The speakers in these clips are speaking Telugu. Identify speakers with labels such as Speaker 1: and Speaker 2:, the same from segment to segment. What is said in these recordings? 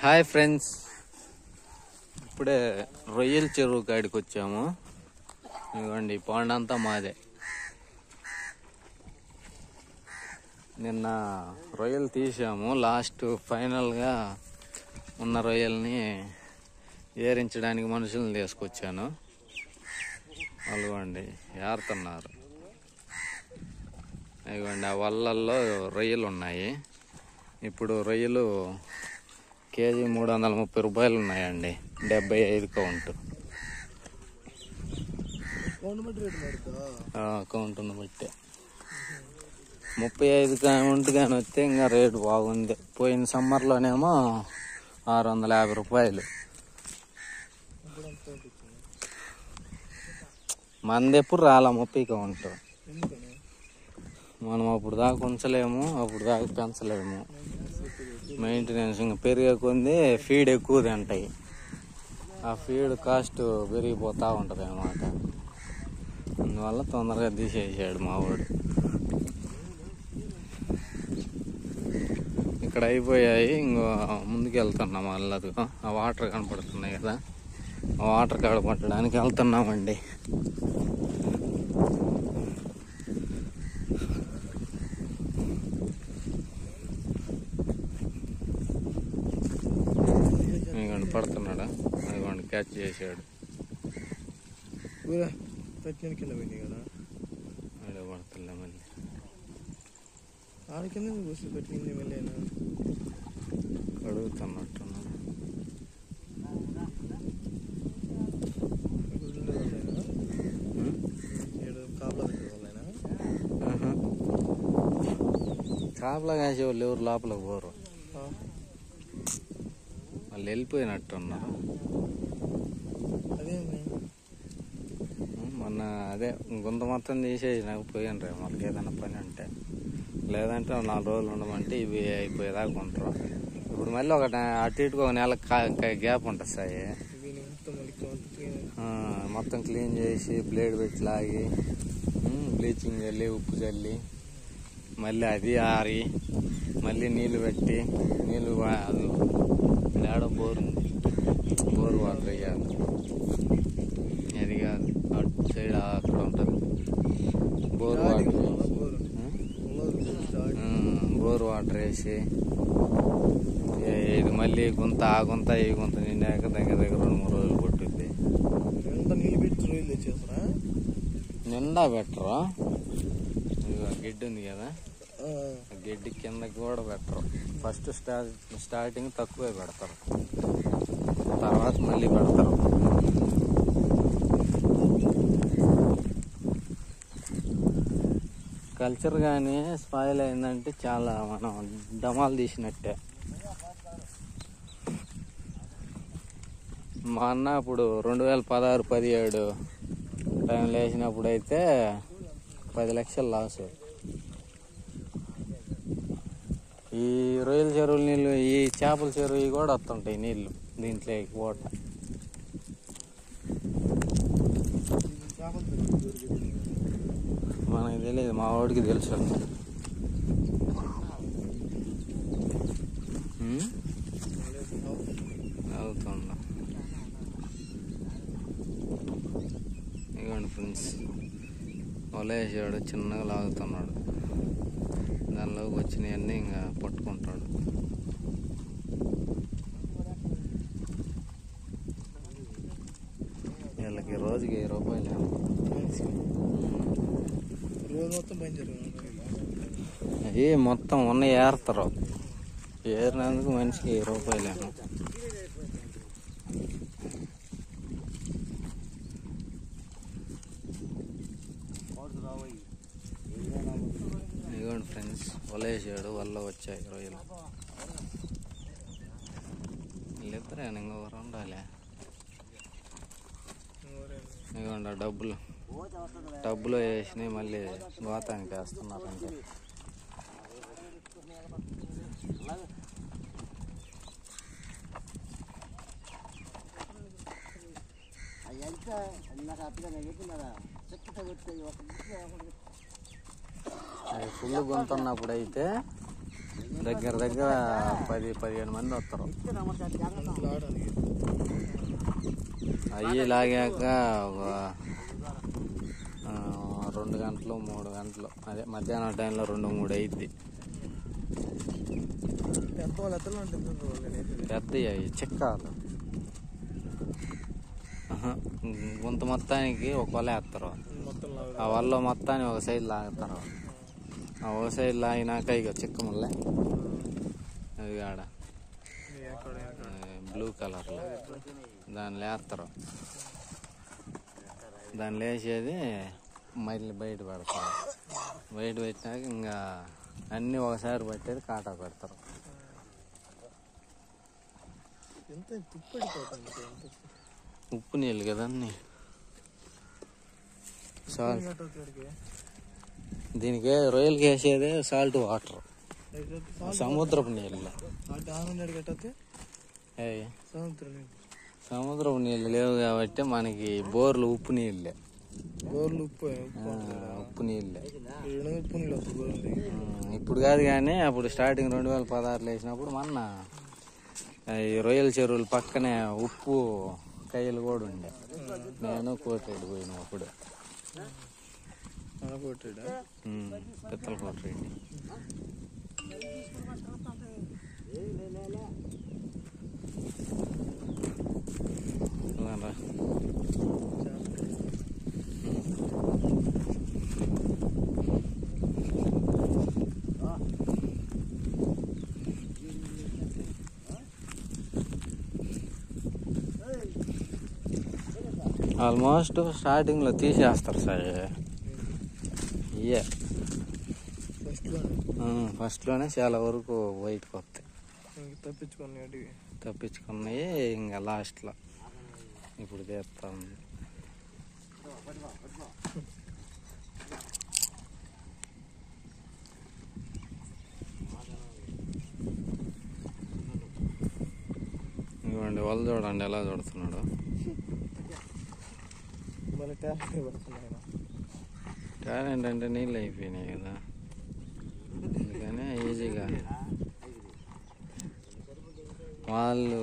Speaker 1: హాయ్ ఫ్రెండ్స్, ఇప్పుడే రొయ్యల చెరువు కాడికి వచ్చాము. ఇదిగోండి, పాండ్ అంతా మాదే. నిన్న రొయ్యలు తీసాము. లాస్ట్ ఫైనల్గా ఉన్న రొయ్యల్ని ఏరించడానికి మనుషులను తీసుకొచ్చాను. అదిగోండి ఏరుతున్నారు. ఇదిగోండి, ఆ వల్లల్లో రొయ్యలు ఉన్నాయి. ఇప్పుడు రొయ్యలు కేజీ 330 రూపాయలు ఉన్నాయండి. 75 కౌంట్. కౌంట్ను బట్టి 35 కౌంట్ కానీ వస్తే ఇంకా రేటు బాగుంది. పోయిన సమ్మర్లోనేమో 650 రూపాయలు. మనది ఎప్పుడు రాలా 30 కౌంట్. మనం అప్పుడు దాకా ఉంచలేము, అప్పుడు దాకా పెంచలేము. మెయింటెనెన్స్ ఇంకా పెరిగే కొంది ఫీడ్ ఎక్కువ తింటాయి. ఆ ఫీడ్ కాస్ట్ పెరిగిపోతూ ఉంటుంది అన్నమాట. అందువల్ల తొందరగా తీసేసాడు మా వాడు. ఇక్కడ అయిపోయాయి, ఇంకో ముందుకు వెళ్తున్నాం. మళ్ళీ ఆ వాటర్ కనపడుతున్నాయి కదా, ఆ వాటర్ కాడ పట్టడానికి వెళ్తున్నామండి. పడుతున్నాడా? అదిగోండి, క్యాచ్ చేసాడు.
Speaker 2: పడుతుందా
Speaker 1: మళ్ళీ
Speaker 2: ఆడికింద పెట్టింది మళ్ళీ
Speaker 1: అడుగుతున్నట్టున్నాడు. కాపలా కాసే వాళ్ళు ఎవరు లోపలికి పోరు, వాళ్ళు వెళ్ళిపోయినట్టున్నారు. మొన్న అదే గుంత మొత్తం తీసేసి నాకు పోయాను రే, వాళ్ళకి ఏదైనా పని అంటే. లేదంటే 4 రోజులు ఉండమంటే ఇవి అయిపోయేదాకా ఉంటారు. ఇప్పుడు మళ్ళీ అటు ఇటుకు ఒక నెల గ్యాప్ ఉంటుంది సాయి. మొత్తం క్లీన్ చేసి బ్లేడ్ పెట్టి లాగి బ్లీచింగ్ చల్లి ఉప్పు చల్లి మళ్ళీ అది ఆరి మళ్ళీ నీళ్ళు పెట్టి నీళ్ళు అది లేడ బోర్ ఉంది, బోర్ వాటర్ వేయాలి. అది కాదు, అటు సైడ్ అక్కడ ఉంటుంది బోర్ వాటర్. బోర్ వాటర్ వేసి ఇది మళ్ళీ గుంత ఆ గుంత ఈ గుంత నిండాక దగ్గర 2-3 రోజులు పట్టుద్ది. నిండా పెట్టరు. గడ్డి ఉంది కదా, గడ్డి కిందకి కూడా పెట్టరు. ఫస్ట్ స్టార్టింగ్ తక్కువే పెడతారు, తర్వాత మళ్ళీ పెడతారు. కల్చర్ కానీ స్పాయిల్ అయిందంటే చాలా మనం డమాలు తీసినట్టే. మా అన్న ఇప్పుడు 2016-17 టైంలో వేసినప్పుడు అయితే 10 లక్షలు లాసు. ఈ రొయ్యల చెరువుల నీళ్ళు, ఈ చేపల చెరువు కూడా వస్తుంటాయి నీళ్ళు దీంట్లోకి పోట. మనకి తెలియదు, మా వాడికి తెలుసు. అవుతుందా? ఇవ్వండి ఫ్రెండ్స్, వలేసాడు, చిన్నగా లాగుతున్నాడు. దానిలోకి వచ్చినవన్నీ ఇంకా పట్టుకుంటాడు. వీళ్ళకి రోజుకి 1000 రూపాయలు. అవి మొత్తం ఉన్న ఏరుతారు. ఏరినందుకు మనిషికి 1000 రూపాయలేమో. ఇదిగోండి ఫ్రెండ్స్, వలేసాడు, వల్ల వచ్చాయి రొయ్యలు. వీళ్ళిద్దరే ఇంకొకరు ఉండాలి. ఇదిగోండి, డబ్బులో వేసినాయి మళ్ళీ గోతానికి వేస్తున్నారంటే. ఫుల్ గొంతున్నప్పుడు అయితే దగ్గర 10-15 మంది వస్తారు. అవి లాగాక ఒక 2 గంటలు 3 గంటలు, అదే మధ్యాహ్నం టైంలో 2-3 అయింది. పెద్దవి అవి చిక్కాలు. గుంత మొత్తానికి ఒక వల వేస్తారు. ఆ వల్ల మొత్తాన్ని ఒక సైడ్ లాగుతారు. ఆ ఒక సైడ్ లాగినాక ఇక చిక్క ముల్లే అది ఆడ బ్లూ కలర్లో దాన్ని వేస్తారు. దాన్ని లేచేది మళ్ళీ బయట పెడతారు. బయట పెట్టినాక ఇంకా అన్నీ ఒకసారి పట్టేది కాటా పెడతారు. ఉప్పు నీళ్ళు కదా అన్నీ. సాల్ట్ దీనికి రొయ్యలకి వేసేది సాల్ట్ వాటర్, సముద్రపు నీళ్ళు. సముద్రపు నీళ్ళు లేవు కాబట్టి మనకి బోర్లు ఉప్పు నీళ్ళే. ఉప్పు నీళ్ళే ఇప్పుడు కాదు కానీ అప్పుడు స్టార్టింగ్ 2016 వేసినప్పుడు మొన్న ఈ రొయ్యల చెరువులు పక్కనే ఉప్పు కయ్యలు కూడా ఉండే. నేను కోటిరెడ్డి పోయిన అప్పుడు పిత్తల కోటిరెడ్డి. ఆల్మోస్ట్ స్టార్టింగ్లో తీసేస్తారు సార్. ఇయే ఫస్ట్లోనే చాలా వరకు బయటకు వస్తాయి. తప్పించుకున్నాయి ఇంకా లాస్ట్లో ఇప్పుడు తీస్తా ఉంది. ఇవ్వండి వాళ్ళు చూడండి ఎలా చూడుతున్నాడు. టాలెంట్ అంటే నీళ్ళు అయిపోయినాయి కదా, అందుకనే ఈజీగా వాళ్ళు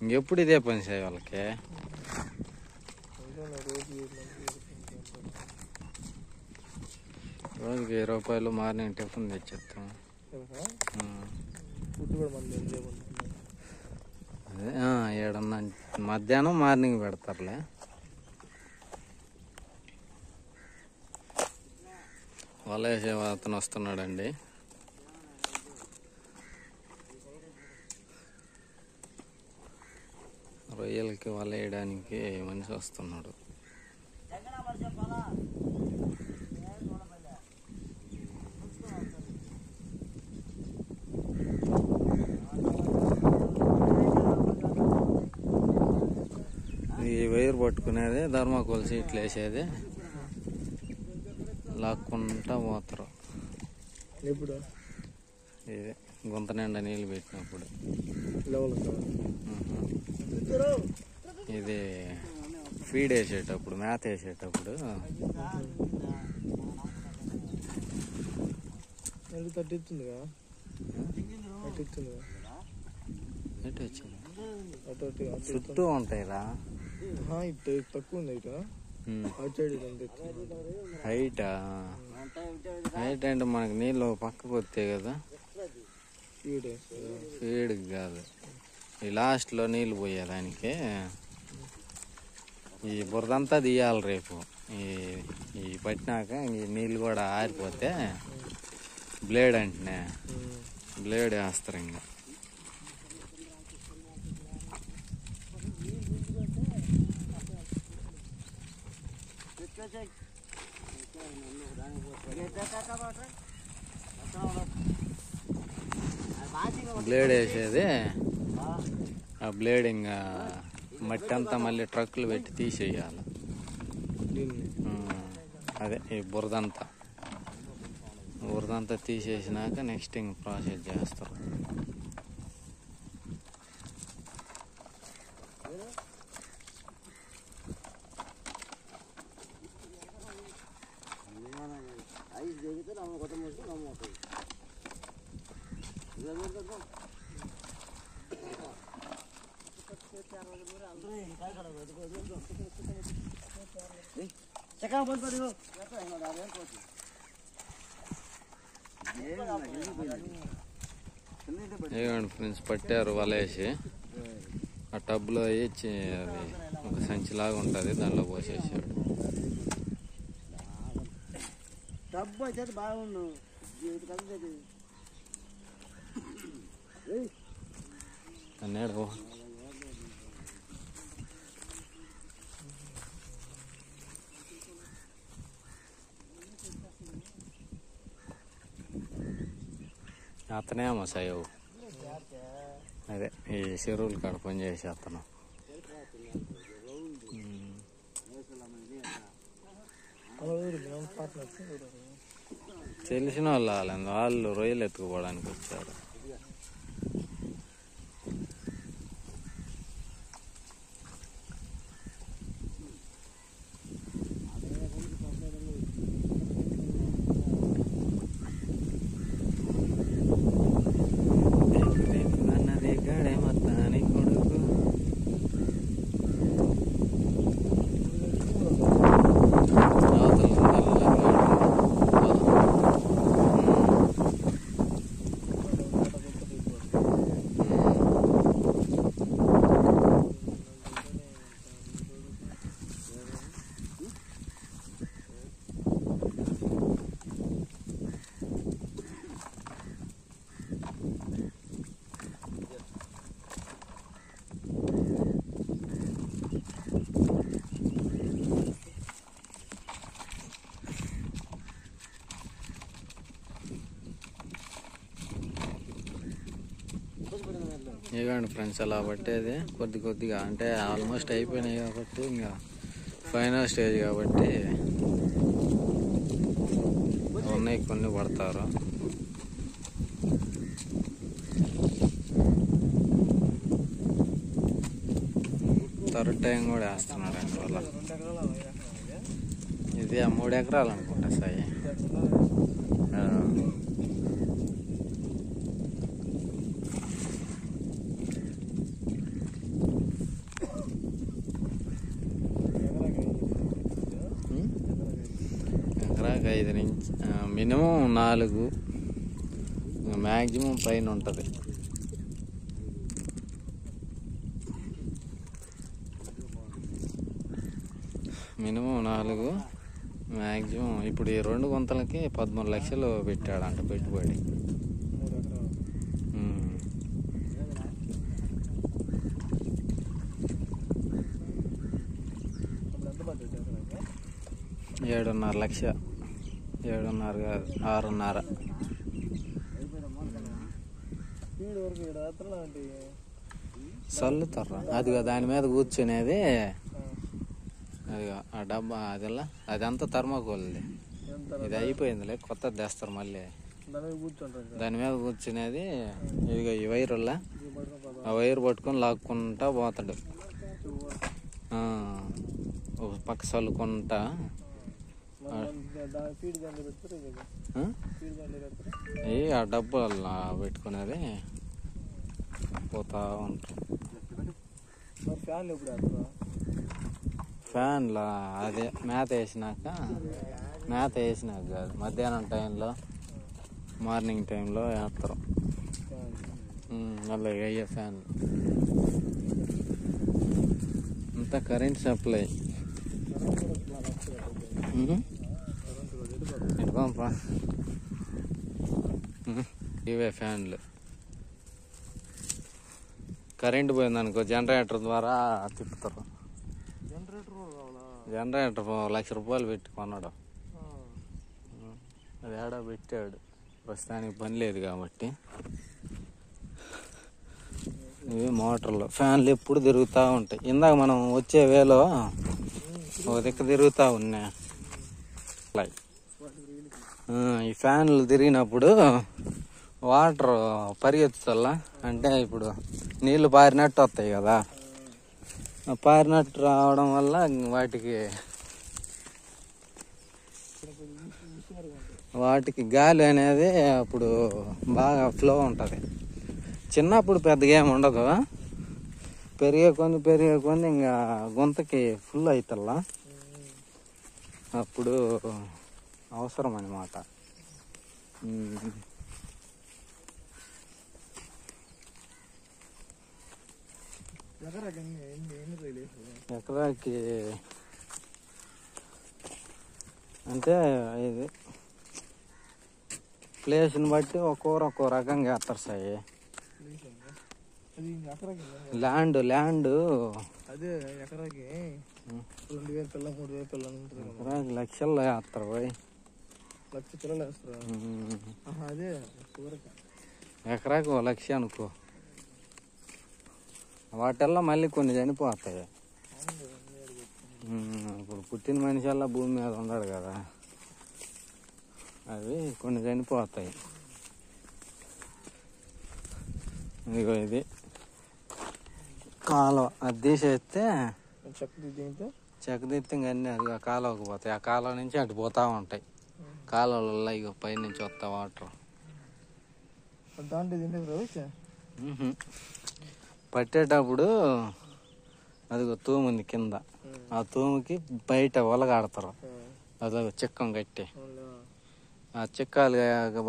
Speaker 1: ఇంకెప్పుడు ఇదే పని చేయ వాళ్ళకి. రోజుకి 20 రూపాయలు మార్నింగ్ టిఫిన్ తెచ్చేస్తాం. అదే 7:30 మధ్యాహ్నం మార్నింగ్ పెడతారులే. వల వేసే అతను వస్తున్నాడండి. రొయ్యలకి వల వేయడానికి మనిషి వస్తున్నాడు. ఈ వైర్ పట్టుకునేది ధర్మాకోల్ సీట్లు వేసేది, లాక్కుంటా పోతారు. ఇది గుంత నిండా నీళ్ళు పెట్టినప్పుడు. ఇది ఫీడ్ వేసేటప్పుడు, మేత వేసేటప్పుడు. చుట్టూ ఉంటాయిరా.
Speaker 2: తక్కువ ఉంది
Speaker 1: హైటా? హైట్ అంటే మనకి నీళ్ళు పక్కకు వస్తాయి కదా, ఫీడ్కి కాదు. ఈ లాస్ట్లో నీళ్ళు పోయేదానికి ఈ బురదంతా తీయాలి రేపు. ఈ పట్టినాక ఈ నీళ్ళు కూడా ఆరిపోతే బ్లేడ్ అంటే బ్లేడ్ వేస్తారు. ఇంకా బ్లేడ్ వేసేది. ఆ బ్లేడ్ ఇంకా మట్టి అంతా మళ్ళీ ట్రక్కులు పెట్టి తీసేయాలి. అదే ఈ బురదంతా తీసేసినాక నెక్స్ట్ ఇంక ప్రాసెస్ చేస్తారు. ఏమండి ఫ్రెండ్స్, పట్టారు వలేసి ఆ టబ్లో వేసి అది ఒక సంచిలాగా ఉంటుంది, దానిలో పోసేసాడు.
Speaker 3: డబ్బు అయితే బాగుండు
Speaker 1: అన్నాడు. అతనేమో సాయవు అదే ఈ చెరువులు కాడ పని చేసి అతను తెలిసిన వాళ్ళు రొయ్యలు ఎత్తుకుపోవడానికి వచ్చారు. ఇవ్వండి ఫ్రెండ్స్, అలా పట్టేది కొద్దిగా అంటే ఆల్మోస్ట్ అయిపోయినాయి కాబట్టి ఇంకా ఫైనల్ స్టేజ్ కాబట్టి ఉన్నాయి, కొన్ని పడతారు. థర్డ్ టైం కూడా వేస్తున్నాడు అండి వల్ల. ఇది 3 ఎకరాలు అనుకుంటా సాయి. ఎకరాకి 5 నుంచి మినిమం 4, మ్యాక్సిమం పైన ఉంటుంది. మినిమం 4, మ్యాక్సిమం ఇప్పుడు ఈ 2 గుంతలకి 13 లక్షలు పెట్టాడంట పెట్టుబడి. $7.5 లక్షలు, 7.5 కాదు 6.5. చల్లుతారు అదిగా దాని మీద కూర్చునేది, అదిగా ఆ డబ్బా అదిలా అదంతా థర్మాకోల్ది. ఇది అయిపోయిందిలే, కొత్తది తెస్తారు మళ్ళీ. దాని మీద కూర్చునేది ఇదిగో ఈ వైరుల్లా, ఆ వైరు పట్టుకొని లాక్కుంటా పోతాడు. ఒక పక్క చల్లుకుంటా ఆ డబ్బు పెట్టుకునేది పోతా ఉంటాం. ఫ్యాన్లా అదే మేత వేసినాక కాదు, మధ్యాహ్నం టైంలో మార్నింగ్ టైంలో వేస్తారు. అలాగే అయ్యే ఫ్యాన్లు అంతా కరెంట్ సప్లై. ఎటుకోంపా ఇవే ఫ్యాన్లు. కరెంట్ పోయిందనుకో జనరేటర్ ద్వారా తిప్పుతారు. జనరేటర్ ₹1,00,000 పెట్టి కొన్నాడు. అది ఏడా పెట్టాడు, ప్రస్తుతానికి పని లేదు కాబట్టి. ఇవి మోటార్లు, ఫ్యాన్లు ఎప్పుడు తిరుగుతూ ఉంటాయి. ఇందాక మనం వచ్చే వేలో ఒక దిక్కు తిరుగుతూ ఉన్నాయి. ఈ ఫ్యాన్లు తిరిగినప్పుడు వాటర్ పరిగెత్తుతల్లా, అంటే ఇప్పుడు నీళ్లు పారినట్టు వస్తాయి కదా, పారినట్టు రావడం వల్ల వాటికి గాలి అనేది అప్పుడు బాగా ఫ్లో ఉంటుంది. చిన్నప్పుడు పెద్దగా ఏమి ఉండదు, పెరిగే కొన్ని ఇంకా గుంతకి ఫుల్ అవుతల్లా అప్పుడు అవసరం అన్నమాట. ఎకరాకి అంటే ఇది ప్లేస్ని బట్టి ఒక్కో రకంగా వేస్తారు సాయి. ల్యాండ్
Speaker 2: అదే ఎకరాకి 2,000 పిల్ల 3,000 పిల్ల
Speaker 1: ఎకరాకి లక్షల్లో వేస్తారు పోయి.
Speaker 2: లక్ష పిల్లలు వేస్తారా? అదే
Speaker 1: ఎకరాకి 1,00,000 అనుకో. వాటిల్లో మళ్ళీ కొన్ని చనిపోతాయి. ఇప్పుడు పుట్టిన మనిషి అలా భూమి మీద ఉండడు కదా, అవి కొన్ని చనిపోతాయి. ఇదిగో ఇది కాలువ, అది తీసేస్తే చెక్క తీస్తే ఇంక అన్నీ అది కాలువకు పోతాయి. ఆ కాలువ నుంచి అటు పోతా ఉంటాయి. కాలువలలో ఇక పైనుంచి వస్తా వాటర్. పట్టేటప్పుడు అదిగో తూము ఉంది కింద, ఆ తూముకి బయట ఒలగాడతారు. అదో చిక్కం కట్టి ఆ చిక్కాలు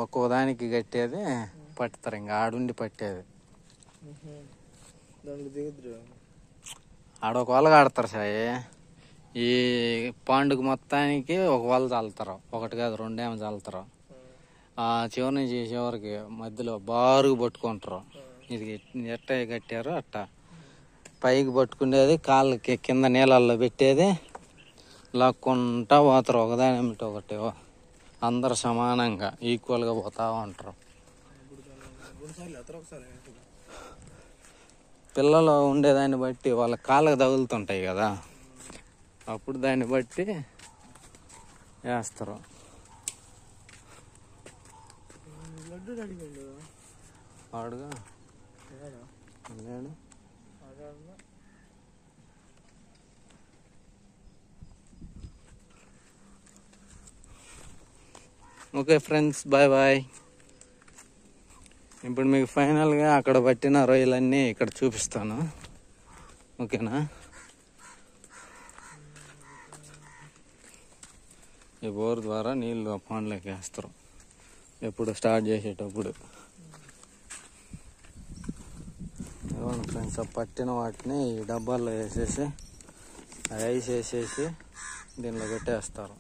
Speaker 1: ఒక్కో దానికి కట్టేది పట్టుతారు. ఇంకా ఆడుండి పట్టేది. ఆడొక వలగాడతారు సాయి. ఈ పాండుకు మొత్తానికి ఒక వల చల్లుతారు, ఒకటి కాదు 2 ఏమో చల్లుతారు. ఆ చివరి నుంచి చివరికి మధ్యలో బారుగా పట్టుకుంటారు. ఇది ఎట్ట కట్టారు అట్ట పైకి పట్టుకునేది, కాళ్ళకి కింద నీళ్ళల్లో పెట్టేది, లాక్కుంటా పోతారు. ఒకదాని ఏమిటి ఒకటి అందరు సమానంగా ఈక్వల్గా పోతా ఉంటారు. పిల్లలు ఉండేదాన్ని బట్టి వాళ్ళ కాళ్ళకు తగులుతుంటాయి కదా, అప్పుడు దాన్ని బట్టి వేస్తారు. వాడుగా లేడు. Okay friends, bye. ఇప్పుడు మీకు ఫైనల్గా అక్కడ పట్టిన రొయ్యలన్నీ ఇక్కడ చూపిస్తాను, ఓకేనా? ఈ బోర్ ద్వారా నీళ్ళు పాండ్లోకి వేస్తారు ఎప్పుడు స్టార్ట్ చేసేటప్పుడు. ఇవ్వండి ఫ్రెండ్స్, పట్టిన వాటిని ఈ డబ్బాల్లో వేసేసి ఐస్ వేసేసి దీనిలో పెట్టేస్తారు.